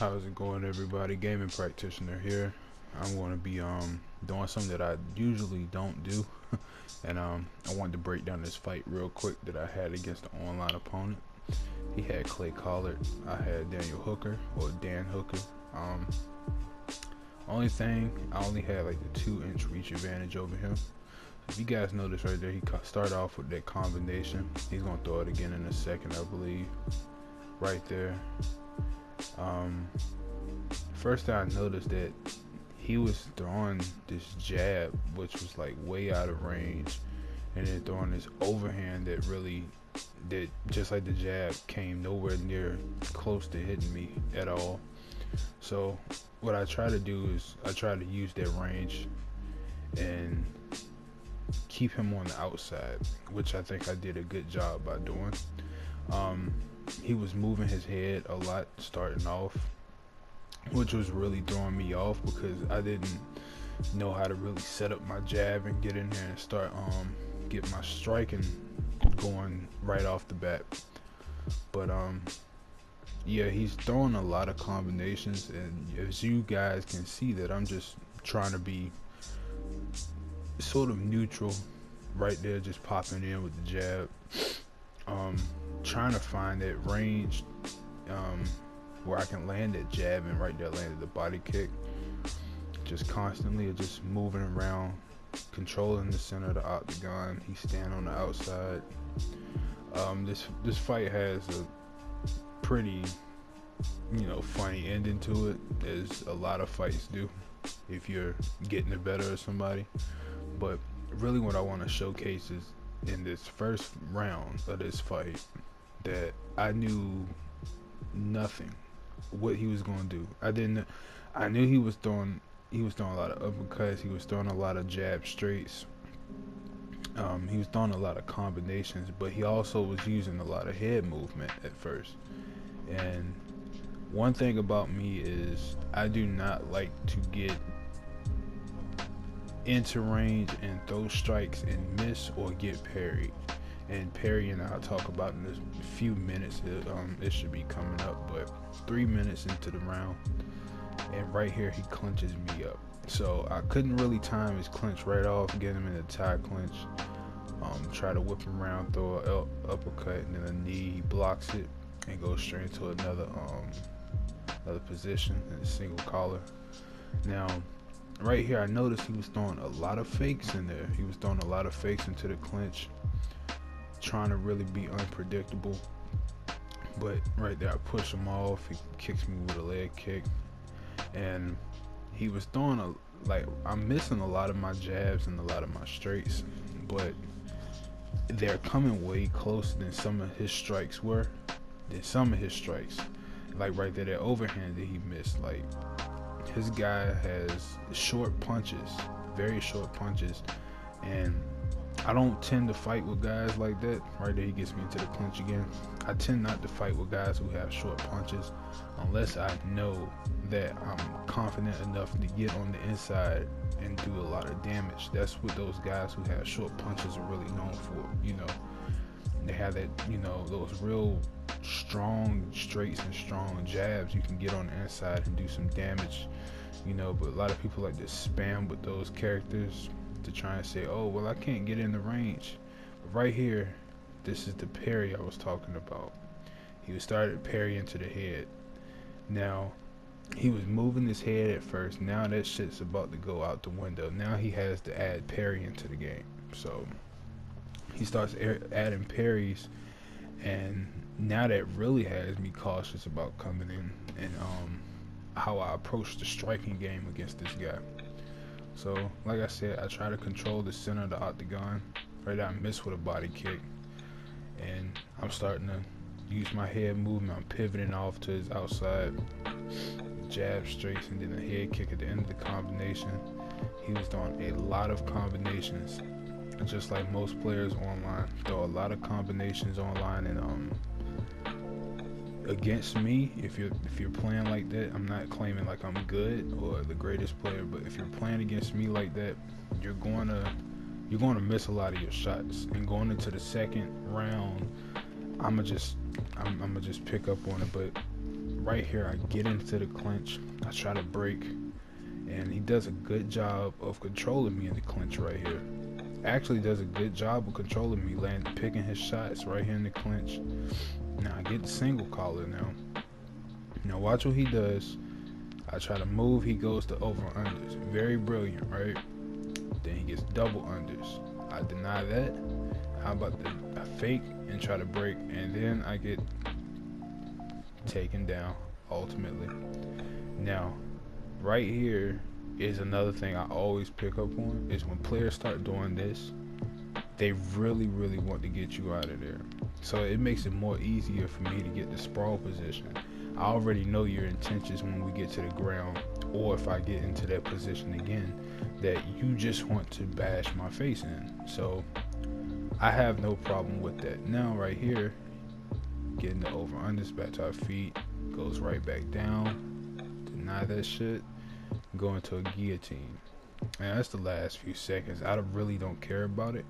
How's it going, everybody? Gaming practitioner here. I'm going to be doing something that I usually don't do, and I wanted to break down this fight real quick that I had against an online opponent. He had Clay Collard. I had Daniel Hooker, or Dan Hooker. Only thing, I only had like the 2-inch reach advantage over him. If you guys notice right there, he started off with that combination. He's gonna throw it again in a second, I believe. Right there. First I noticed that he was throwing this jab, which was like way out of range, and then throwing this overhand that just like the jab, came nowhere near close to hitting me at all. So what I try to do is I try to use that range and keep him on the outside, which I think I did a good job by doing. He was moving his head a lot starting off, which was really throwing me off because I didn't know how to really set up my jab and get in there and start get my striking going right off the bat. But yeah, he's throwing a lot of combinations, and as you guys can see that I'm just trying to be sort of neutral right there, just popping in with the jab, trying to find that range where I can land that jab, and right there landed the body kick, just constantly just moving around, controlling the center of the octagon. He's standing on the outside. This fight has a pretty funny ending to it, as a lot of fights do if you're getting the better of somebody. But really what I want to showcase is in this first round of this fight that I knew nothing what he was going to do. I knew he was throwing a lot of uppercuts, he was throwing a lot of jab straights, he was throwing a lot of combinations, but he also was using a lot of head movement at first. And one thing about me is I do not like to get into range and throw strikes and miss or get parried. And parrying I'll talk about in a few minutes. It should be coming up, but 3 minutes into the round, and right here he clinches me up. So I couldn't really time his clinch right off, get him in a tie clinch, try to whip him around, throw an uppercut and then a knee. He blocks it and goes straight into another position in a single collar. Now right here I noticed he was throwing a lot of fakes in there. He was throwing a lot of fakes into the clinch, trying to really be unpredictable. But right there I push him off. He kicks me with a leg kick, and he was throwing I'm missing a lot of my jabs and a lot of my straights, but they're coming way closer than some of his strikes were. Like right there, that overhand that he missed, like his guy has short punches, very short punches, and I don't tend to fight with guys like that. Right there he gets me into the clinch again. I tend not to fight with guys who have short punches unless I know that I'm confident enough to get on the inside and do a lot of damage. That's what those guys who have short punches are really known for. They have that, those real strong straights and strong jabs. You can get on the inside and do some damage, but a lot of people like to spam with those characters to try and say, oh well, I can't get in the range. But right here, this is the parry I was talking about. He started parrying to the head. Now he was moving his head at first. Now that shit's about to go out the window. Now he has to add parrying to the game. So he starts adding parries, and now that really has me cautious about coming in and how I approach the striking game against this guy. So like I said, I try to control the center of the octagon. Right now I miss with a body kick, and I'm starting to use my head movement. I'm pivoting off to his outside, jab straights, and then a head kick at the end of the combination. He was doing a lot of combinations, just like most players online throw a lot of combinations online. And against me, if you're playing like that, I'm not claiming like I'm good or the greatest player, but if you're playing against me like that, you're going to miss a lot of your shots. And going into the second round, I'ma just pick up on it. But right here, I get into the clinch. I try to break, and he does a good job of controlling me in the clinch right here. Actually does a good job of controlling me, picking his shots right here in the clinch. Now I get the single collar now. Now watch what he does. I try to move, he goes to over unders. Very brilliant, right? Then he gets double unders. I deny that. How about I fake and try to break, and then I get taken down ultimately. Now, right here is another thing I always pick up on, is when players start doing this, they really want to get you out of there. So it makes it more easier for me to get the sprawl position. I already know your intentions when we get to the ground, or if I get into that position again, that you just want to bash my face in. So I have no problem with that. Now right here, getting the over unders back to our feet, goes right back down, deny that shit, go into a guillotine. And that's the last few seconds. I really don't care about it.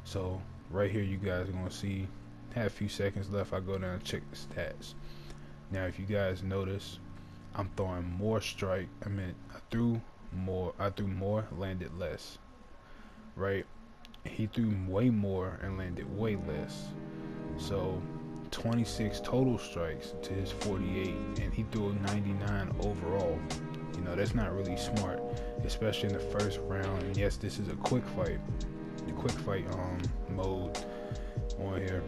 So right here, you guys are gonna see, have a few seconds left. I go down and check the stats. Now if you guys notice, I'm throwing more strike. I threw more, landed less, right? He threw way more and landed way less. So 26 total strikes to his 48, and he threw 99 overall. You know, that's not really smart, especially in the first round. And yes, this is a quick fight. The quick fight mode on here.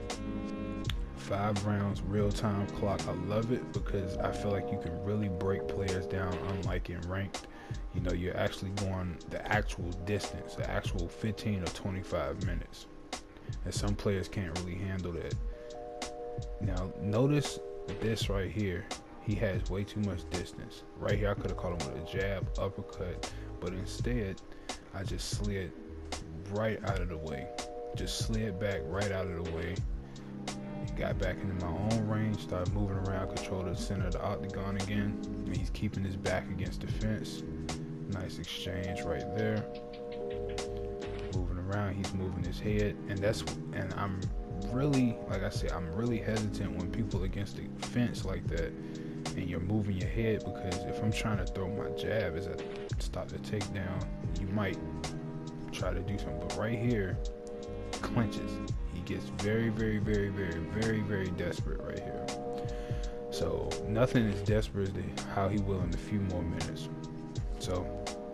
5 rounds, real-time clock. I love it because I feel like you can really break players down, unlike in ranked. You know, you're actually going the actual distance, the actual 15 or 25 minutes. And some players can't really handle that. Now, notice this right here. He has way too much distance. Right here, I could have caught him with a jab, uppercut, but instead, I just slid right out of the way. Just slid back right out of the way. Got back into my own range, started moving around, control the center of the octagon again. And he's keeping his back against the fence. Nice exchange right there. Moving around, he's moving his head, and I'm really, like I said, I'm really hesitant when people against the fence like that, and you're moving your head, because if I'm trying to throw my jab as I stop the takedown, you might try to do something. But right here, clinches. He gets very desperate right here. So nothing is desperate as how he will in a few more minutes. So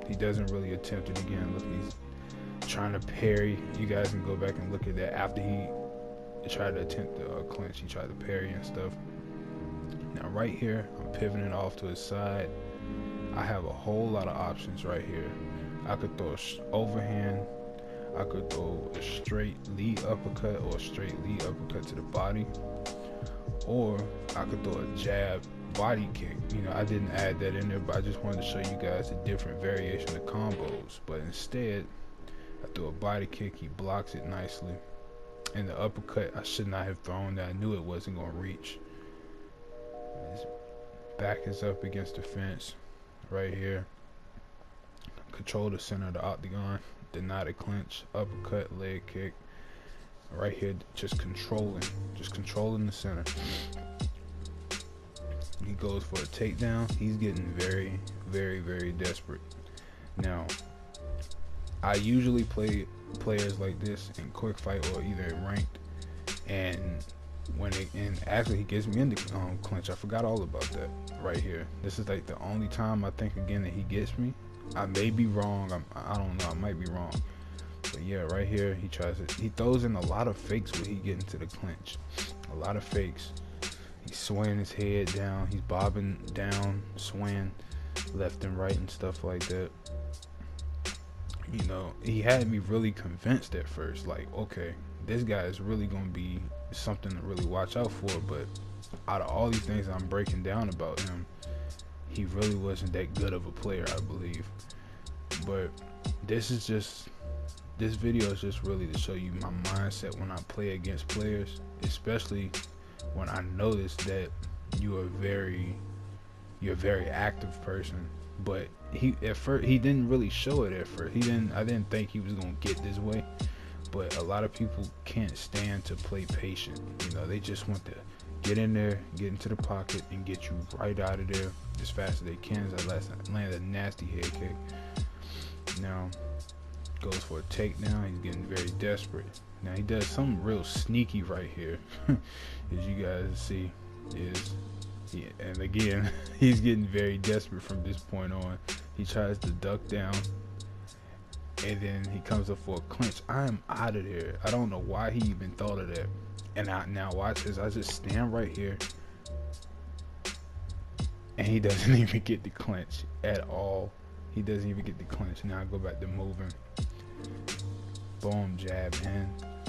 he doesn't really attempt it again. Look, he's trying to parry. You guys can go back and look at that. After he tried to attempt the clinch, he tried to parry and stuff. Now right here, I'm pivoting off to his side. I have a whole lot of options right here. I could throw an overhand. I could throw a straight lead uppercut or a straight lead uppercut to the body. Or I could throw a jab body kick. You know, I didn't add that in there, but I just wanted to show you guys a different variation of combos. But instead, I threw a body kick. He blocks it nicely. And the uppercut, I should not have thrown that. I knew it wasn't going to reach. His back is up against the fence right here. Control the center of the octagon. Deny the clinch. Uppercut, leg kick. Right here, just controlling the center. He goes for a takedown. He's getting very desperate. Now, I usually play players like this in quick fight or either ranked, and actually he gets me in the clinch. I forgot all about that right here. This is like the only time I think again that he gets me. I may be wrong. I don't know. I might be wrong. But yeah, right here he throws in a lot of fakes when he get into the clinch. A lot of fakes. He's swaying his head down. He's bobbing down, swaying left and right and stuff like that. You know, he had me really convinced at first, like, okay, this guy is really going to be something to really watch out for. But out of all these things I'm breaking down about him, he really wasn't that good of a player, I believe. But this video is just really to show you my mindset when I play against players, especially when I notice that you're a very active person. But at first he didn't really show it at first. I didn't think he was gonna get this way. But a lot of people can't stand to play patient. You know, they just want to get in there, get into the pocket, and get you right out of there as fast as they can. As I land a nasty head kick. Now goes for a takedown. He's getting very desperate. Now he does something real sneaky right here, as you guys see. And again, he's getting very desperate from this point on. He tries to duck down, and then he comes up for a clinch. I am out of there. I don't know why he even thought of that. And now watch this. I just stand right here, and he doesn't even get the clinch at all. He doesn't even get the clinch. Now I go back to moving. Boom, jab in.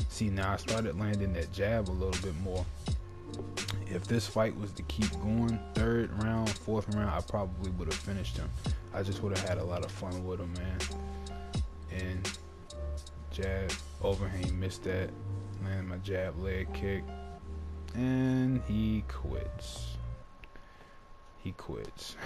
See, now I started landing that jab a little bit more. If this fight was to keep going, 3rd round, 4th round, I probably would have finished him. I just would have had a lot of fun with him, man. And jab, overhand, missed that. Landed my jab, leg kick. And he quits. He quits.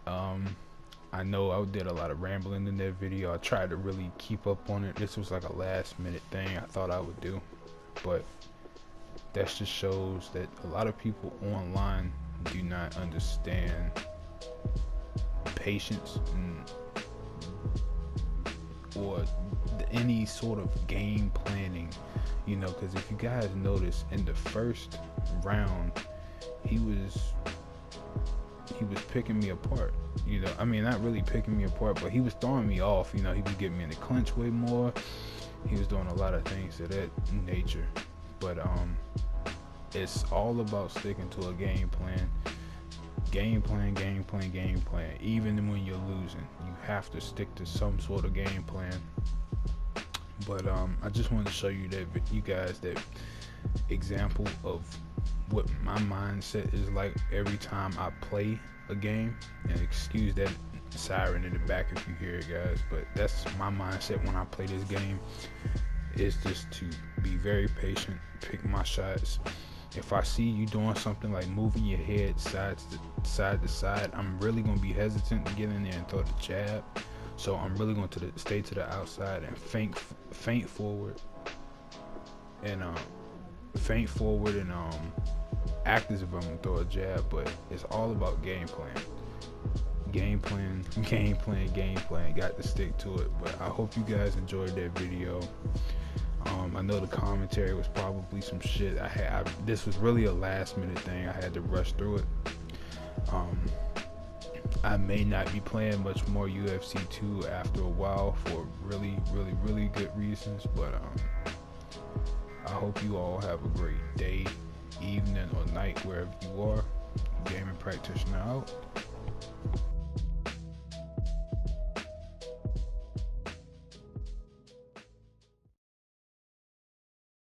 I know I did a lot of rambling in that video. I tried to really keep up on it. This was like a last minute thing I thought I would do. But that just shows that a lot of people online do not understand patience or any sort of game planning, you know, because if you guys notice in the 1st round, he was picking me apart, you know. I mean, not really picking me apart, but he was throwing me off, you know. He was getting me in the clinch way more. He was doing a lot of things of that nature. But it's all about sticking to a game plan. Game plan. Even when you're losing, you have to stick to some sort of game plan. But I just wanted to show you that, you guys, that example of what my mindset is like every time I play a game. And excuse that siren in the back if you hear it, guys, but that's my mindset when I play this game. Is just to be very patient, pick my shots. If I see you doing something like moving your head side to side, I'm really going to be hesitant to get in there and throw the jab. So I'm really going to stay to the outside and feint forward and act as if I'm going to throw a jab. But it's all about game plan. Game plan. Got to stick to it. But I hope you guys enjoyed that video. I know the commentary was probably some shit. This was really a last minute thing. I had to rush through it. I may not be playing much more UFC 2 after a while for really good reasons. But I hope you all have a great day, evening, or night wherever you are. Gaming Practitioner out.